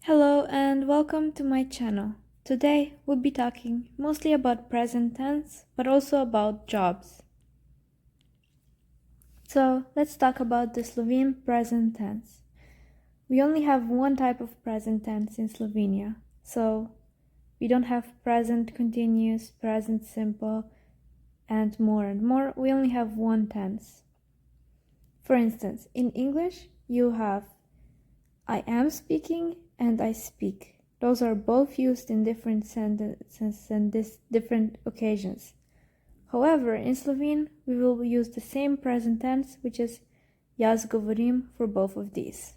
Hello and welcome to my channel. Today we'll be talking mostly about present tense, but also about jobs. So let's talk about the Slovene present tense. We only have one type of present tense in Slovenia. So we don't have present continuous, present simple, and more. We only have one tense. For instance, in English, you have I am speaking and I speak. Those are both used in different sentences and different occasions. However, in Slovene, we will use the same present tense, which is jaz govorim for both of these.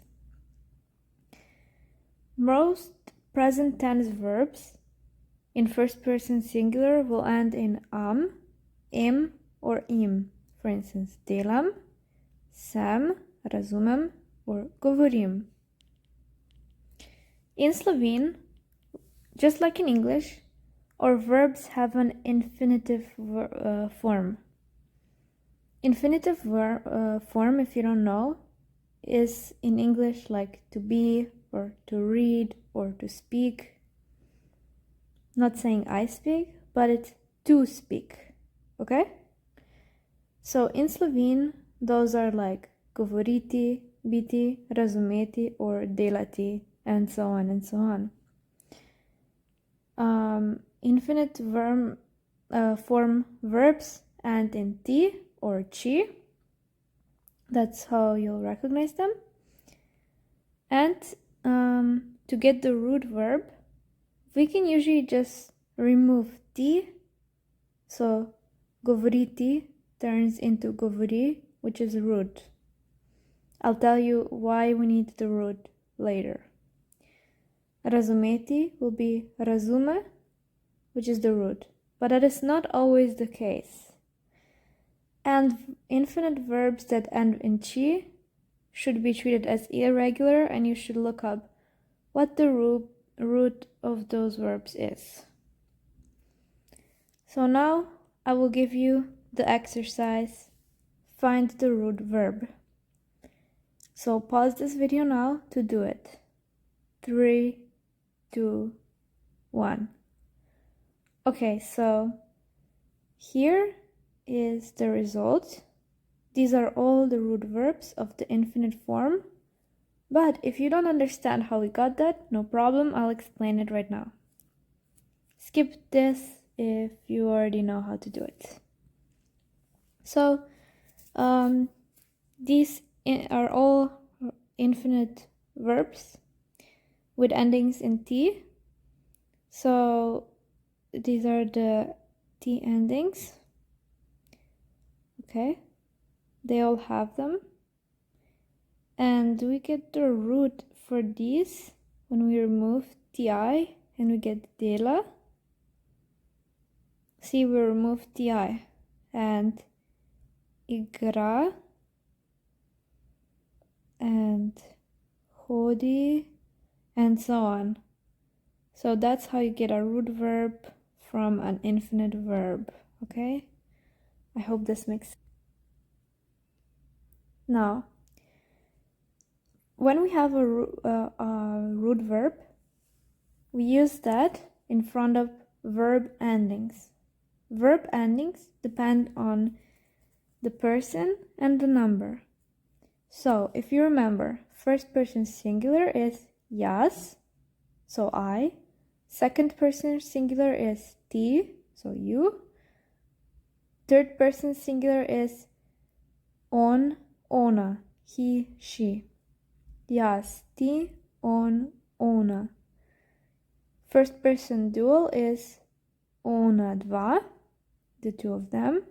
Most present tense verbs in first person singular will end in am, im, or im. For instance, delam, sem, razumem, or govorim. In Slovene, just like in English, our verbs have an infinitive form. Infinitive form, if you don't know, is in English like to be, or to read, or to speak. Not saying I speak, but it's to speak, okay? So in Slovene, those are like govoriti, biti, razumeti, or delati, and so on and so on. Infinite form verbs end in ti or chi. That's how you'll recognize them. And to get the root verb, we can usually just remove ti. So govoriti turns into govori, which is root. I'll tell you why we need the root later. Razumeti will be razume, which is the root, but that is not always the case. And infinite verbs that end in chi should be treated as irregular, and you should look up what the root of those verbs is. So now I will give you the exercise, find the root verb. So pause this video now to do it. 3, 2, 1. Okay, so here is the result. These are all the root verbs of the infinite form. But if you don't understand how we got that, no problem, I'll explain it right now. Skip this if you already know how to do it. So these are all infinite verbs with endings in T. So these are the T endings. Okay, they all have them. And we get the root for these when we remove ti, and we get dela. See, we remove ti, and igra, and hodi, and so on. So that's how you get a root verb from an infinite verb, okay? I hope this makes sense. Now, when we have a root verb, we use that in front of verb endings. Verb endings depend on the person and the number. So if you remember, first person singular is jaz, so I. Second person singular is ti, so you. Third person singular is on, ona, he, she. Jaz, ti, on, ona. First person dual is ona dva, the two of them.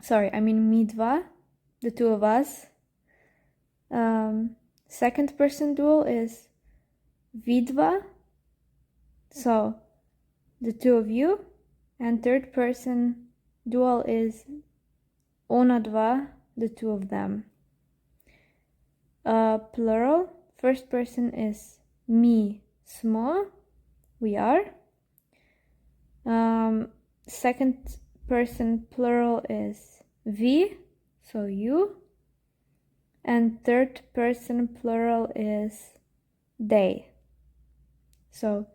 Sorry, I mean mi dva, the two of us. Second person dual is vidva, so the two of you. And third person dual is ona dva, the two of them. Plural, first person is mi smo, we are. Second person plural is vi, so you. And third person plural is they. So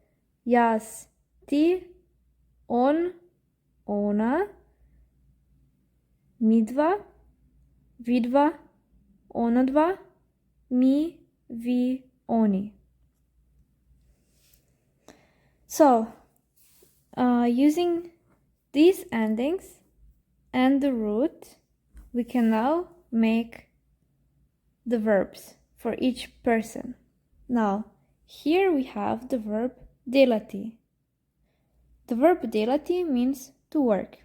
jaz, ti, on, ona, midva, vidva, onadva, mi, vi, oni. So, using these endings and the root, we can now make the verbs for each person. Now, here we have the verb delati. The verb delati means to work.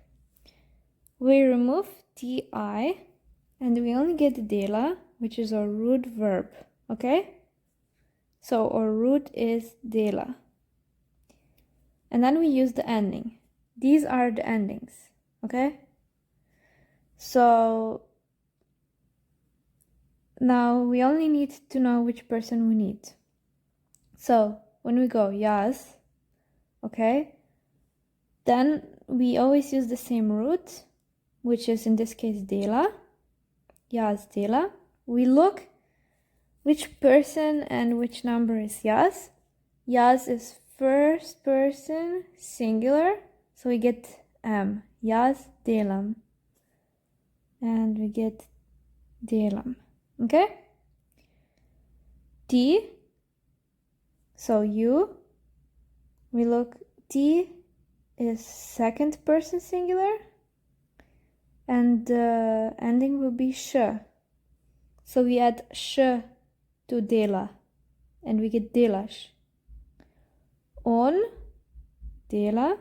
We remove ti and we only get dela, which is our root verb, okay? So our root is dela. And then we use the ending. These are the endings, okay? So now we only need to know which person we need. So when we go jaz, okay, then we always use the same root, which is in this case dela, jaz dela. We look which person and which number is jaz. Jaz is first person singular, so we get jaz delam, and we get delam, okay? Ti, so you, we look, ti is second person singular, and the ending will be sh. So we add sh to dela, and we get delaš. On, dela.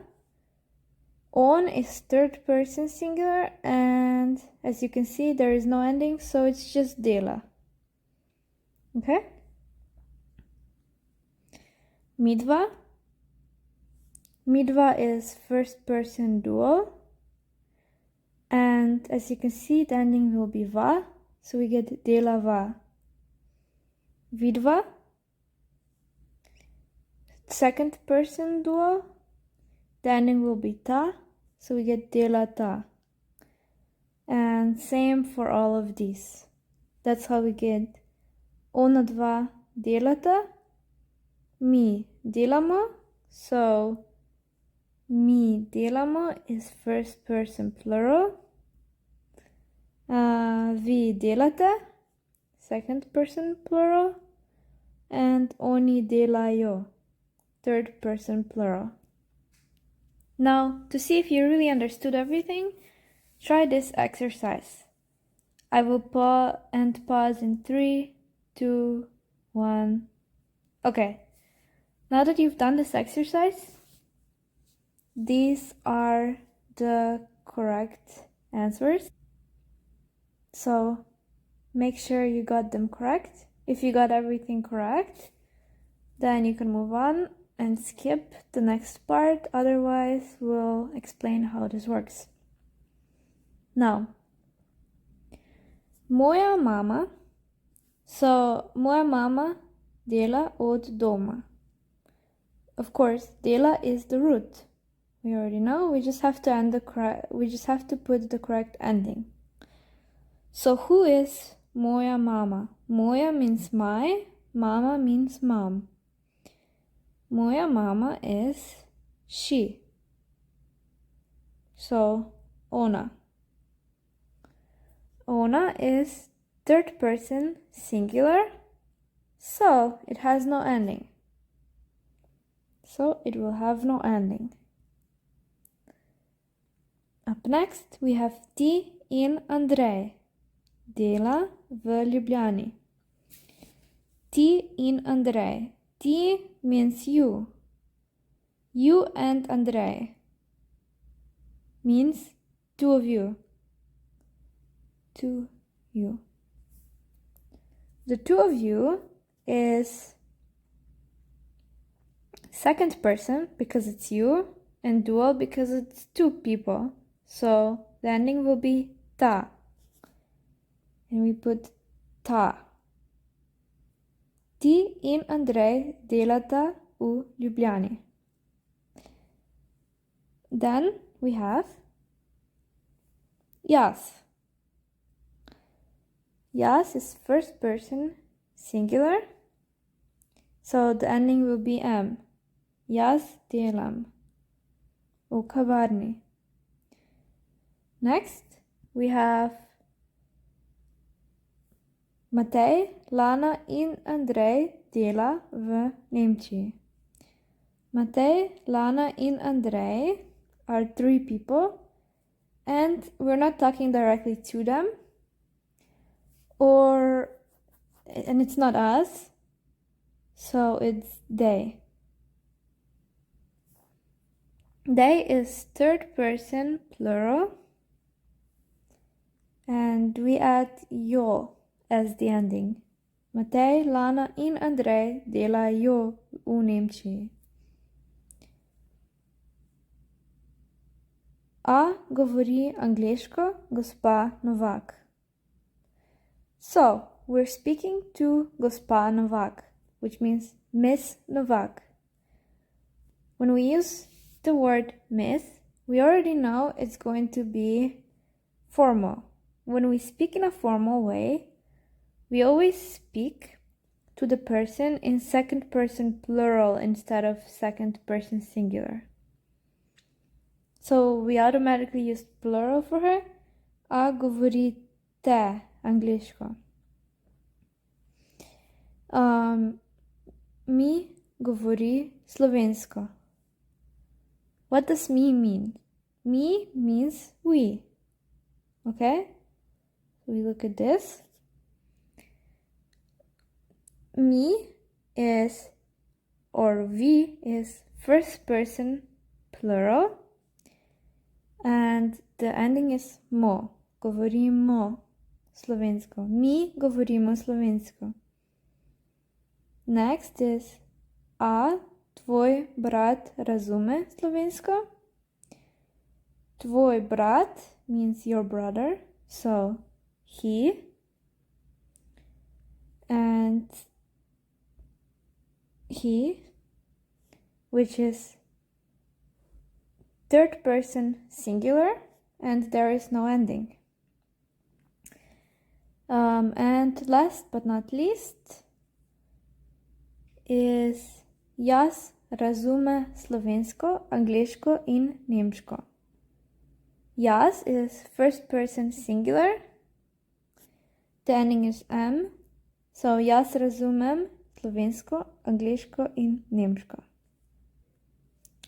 On is third person singular, and as you can see, there is no ending, so it's just dela. Okay? Midva. Midva is first person dual, and as you can see, the ending will be va, so we get dela va. Vidva, second person dual, the ending will be ta, so we get dela ta. And same for all of these. That's how we get ona dva delata, mi delamo, so mi delamo is first person plural, vi delate, second person plural, and oni delajo, third person plural. Now, to see if you really understood everything, try this exercise. I will pause in 3, 2, 1. Okay, now that you've done this exercise, these are the correct answers. So make sure you got them correct. If you got everything correct, then you can move on and skip the next part. Otherwise, we'll explain how this works. Now, moja mama. So, moja mama dela od doma. Of course, dela is the root. We already know. We just have to put the correct ending. So, who is moja mama? Moja means my, mama means mom. Moja mama is she. So, ona. Ona is third person singular, so it has no ending. So it will have no ending. Up next we have Ti in Andrej. Dela v Ljubljani. Ti in Andrej. Ti means you. You and Andrej means two of you. To you. The two of you is second person because it's you, and dual because it's two people. So the ending will be ta. And we put ta. Ti in Andrej delata v Ljubljani. Then we have jaz. Jaz is first person singular, So the ending will be M. Jaz delam v kavarni. Next, we have Matej, Lana in Andrej dela v Nemčiji. Matej, Lana in Andrej are 3 people, and we're not talking directly to them, and it's not us, so it's they. They is third person plural, and we add jo as the ending. Matej, Lana in Andrej delajo v Nemčiji. A govori angleško, gospa Novak. So, we're speaking to gospa Novak, which means Miss Novak. When we use the word miss, we already know it's going to be formal. When we speak in a formal way, we always speak to the person in second person plural instead of second person singular. So we automatically use plural for her. A govorite angliško. Mi govori slovensko. What does me mean? Me means we. Okay? So we look at this. Me is, or we is first person plural, and the ending is mo. Govorimo slovensko. Mi govorimo slovensko. Next is a tvoj brat razume slovensko. Tvoj brat means your brother, so he. And he, which is third person singular, and there is no ending. And last but not least is jaz razume slovensko, angliško in nemško. Jaz is first person singular. The ending is M. So jaz razumem slovensko, angliško in nemško.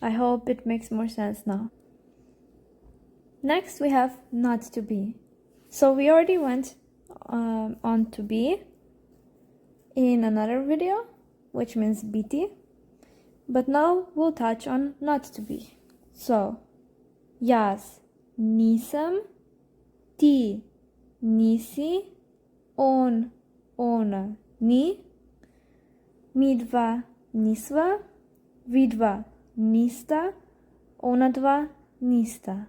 I hope it makes more sense now. Next we have not to be. So we already went on to be in another video, which means biti. But now we'll touch on not to be. So, jaz nisem, ti nisi, on, ona ni, midva nisva, vidva nista, onadva nista.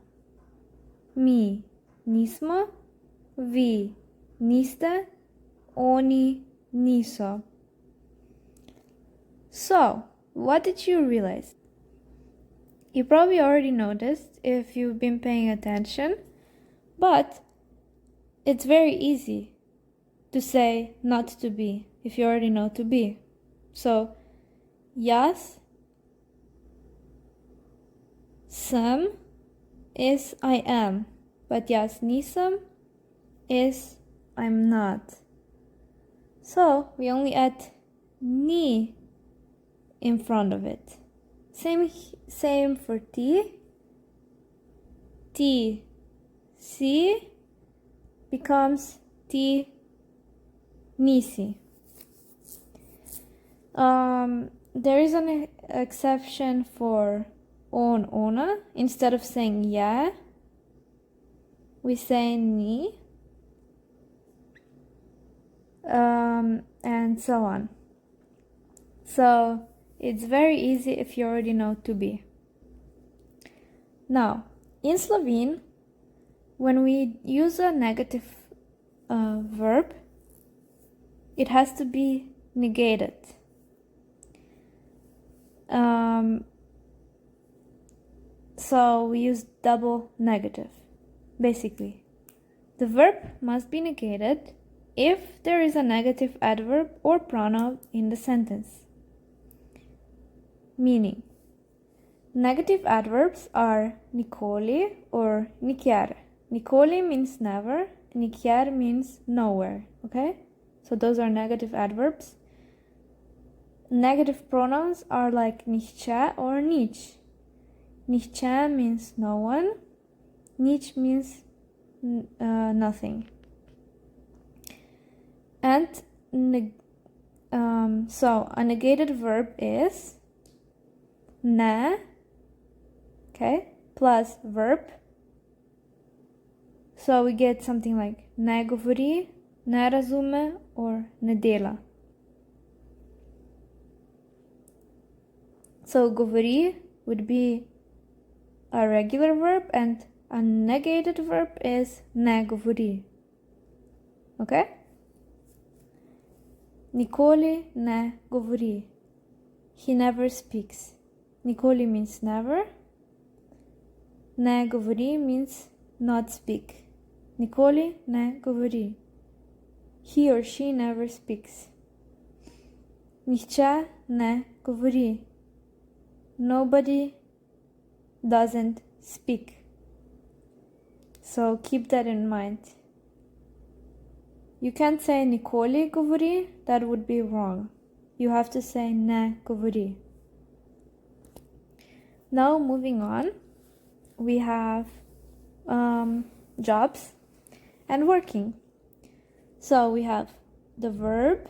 Mi nismo, vi niste, oni niso. So, what did you realize? You probably already noticed if you've been paying attention, but it's very easy to say not to be if you already know to be. So, jaz sem is I am, but jaz nisem is I'm not. So, we only add ni in front of it. Same for ti. Ti si becomes ti nisi. There is an exception for on, ona. Instead of saying yeah, we say ni. And so on. So it's very easy if you already know to be. Now, in Slovene, when we use a negative verb, it has to be negated. So we use double negative, basically. The verb must be negated if there is a negative adverb or pronoun in the sentence. Meaning. Negative adverbs are nikoli or nikjer. Nikoli means never, nikjer means nowhere, okay? So those are negative adverbs. Negative pronouns are like nihče or nič. Nihče means no one, nič means nothing. And so a negated verb is ne, okay, plus verb. So we get something like ne govori, ne razume, or ne dela. So govori would be a regular verb and a negated verb is ne govori. Okay? Nikoli ne govori. He never speaks. Nikoli means never. Ne govori means not speak. Nikoli ne govori. He or she never speaks. Nihče ne govori. Nobody doesn't speak. So keep that in mind. You can't say nikoli govori, that would be wrong. You have to say ne govori. Now moving on, we have jobs and working. So we have the verb,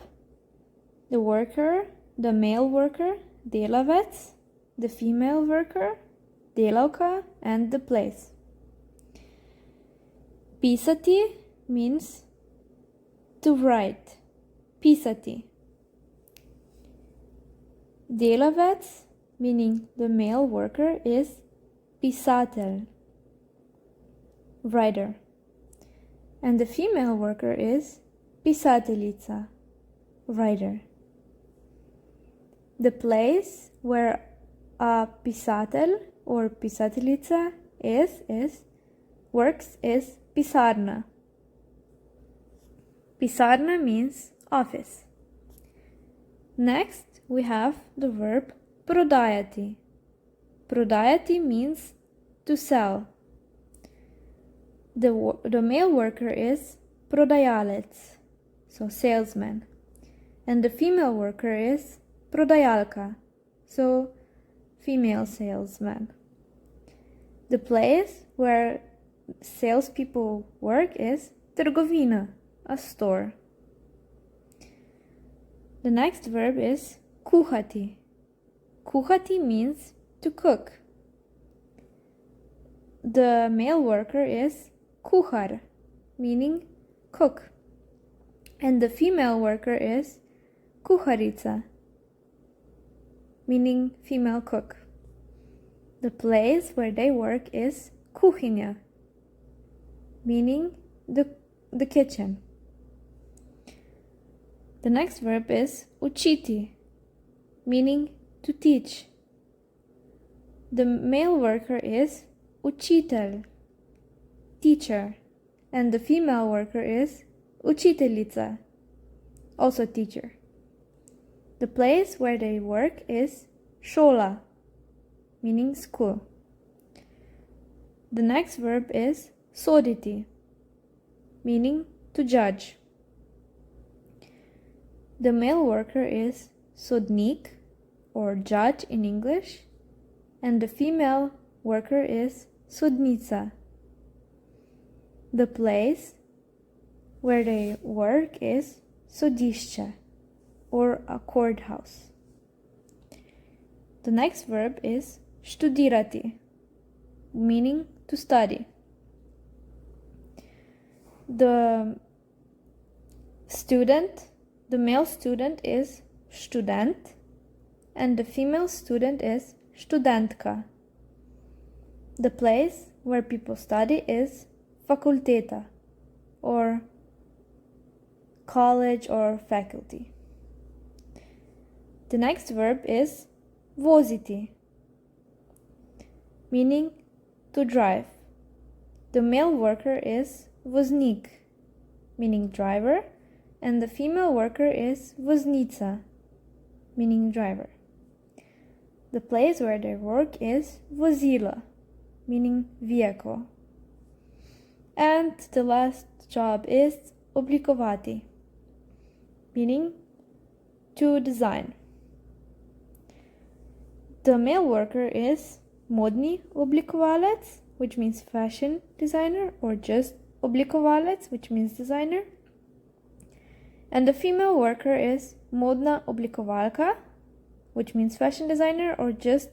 the worker, the male worker, delavec, the female worker, delavka, and the place. Pisati means to write. Pisati. Delavec, meaning the male worker, is pisatelj, writer. And the female worker is pisateljica, writer. The place where a pisatelj or pisateljica works is pisarna. Pisarna means office. Next, we have the verb prodajati. Prodajati means to sell. The male worker is prodajalec, so salesman. And the female worker is prodajalka, so female salesman. The place where salespeople work is trgovina, a store. The next verb is kuhati. Kuhati means to cook. The male worker is kuhar, meaning cook. And the female worker is kuharica, meaning female cook. The place where they work is kuhinja, meaning the kitchen. The next verb is učiti, meaning to teach. The male worker is učitelj, teacher, and the female worker is učiteljica, also teacher. The place where they work is šola, meaning school. The next verb is soditi, meaning to judge. The male worker is sodnik, or judge in English, and the female worker is sodnica. The place where they work is sodišče, or a courthouse. The next verb is študirati, meaning to study. The male student is študent, and the female student is študentka. The place where people study is fakulteta, or college or faculty. The next verb is voziti, meaning to drive. The male worker is voznik, meaning driver, and the female worker is voznica, meaning driver. the place where they work is vozilo, meaning vehicle. And the last job is oblikovati, meaning to design. The male worker is modni oblikovalec, which means fashion designer, or just oblikovalec, which means designer. And the female worker is modna oblikovalka, which means fashion designer, or just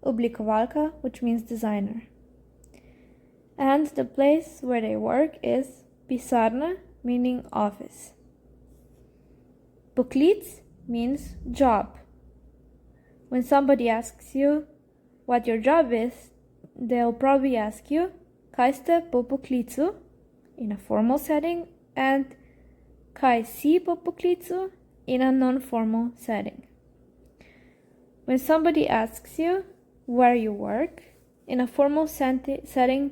oblikovalka, which means designer. And the place where they work is pisarna, meaning office. Poklic means job. When somebody asks you what your job is, they'll probably ask you kaj ste po poklicu in a formal setting and kaj si po poklicu in a non-formal setting. When somebody asks you where you work, in a formal setting,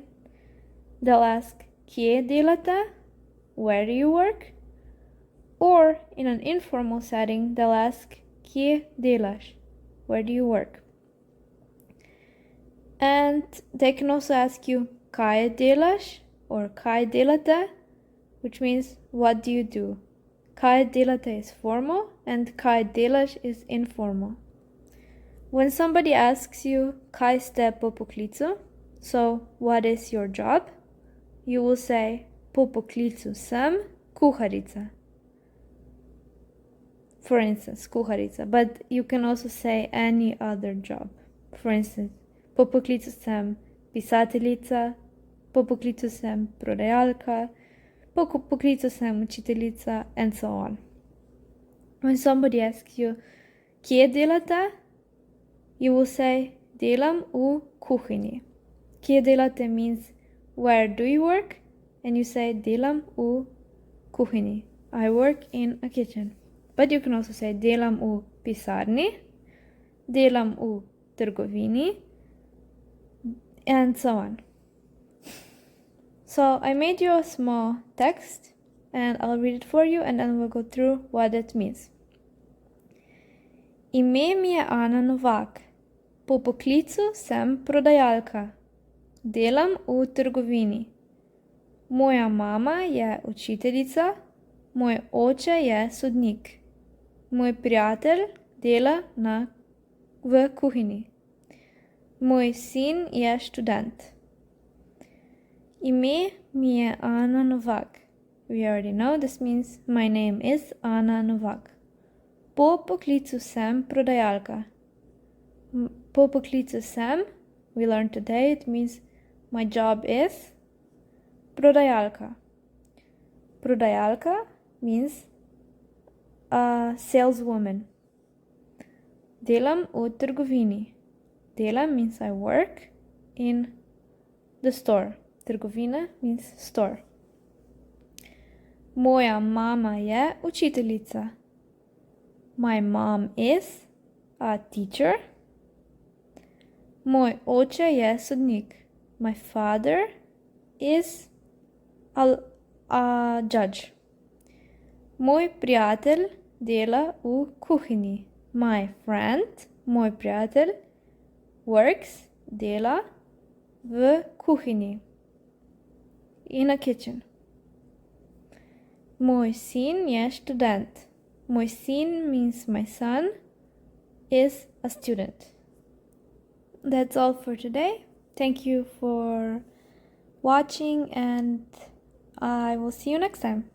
they'll ask kje delate, where do you work? Or in an informal setting, they'll ask kje delaš, where do you work? And they can also ask you kaj delaš or kaj delate, which means what do you do? Kaj delate is formal and kaj delaš is informal. When somebody asks you kaj ste po poklicu, so what is your job? You will say po poklicu sem kuharica. For instance, kuharica, but you can also say any other job. For instance, po poklicu sem pisateljica, po poklicu sem prodajalka, po poklicu sem učiteljica, and so on. When somebody asks you kje delate, you will say delam v kuhinji. Kje delate means where do you work? And you say delam v kuhinji. I work in a kitchen. But you can also say delam v pisarni, delam v trgovini, and so on. So I made you a small text and I'll read it for you and then we'll go through what it means. Ime mi je Ana Novak. Po poklicu sem prodajalka. Delam v trgovini. Moja mama je učiteljica, moj oče je sodnik. Moj prijatelj dela v kuhinji. Moj sin je študent. Ime mi je Ana Novak. We already know this means my name is Ana Novak. Po poklicu sem prodajalka. Po poklicu sem, we learned today, it means my job is prodajalka. Prodajalka means a saleswoman. Delam v trgovini. Delam means I work in the store. Trgovina means store. Moja mama je učiteljica. My mom is a teacher. Moj oče je sodnik. My father is a judge. Moj prijatelj dela v kuhinji. My friend, moj prijatelj, works, dela v kuhinji. In a kitchen. Moj sin je študent. Moj sin means my son is a student. That's all for today. Thank you for watching and I will see you next time.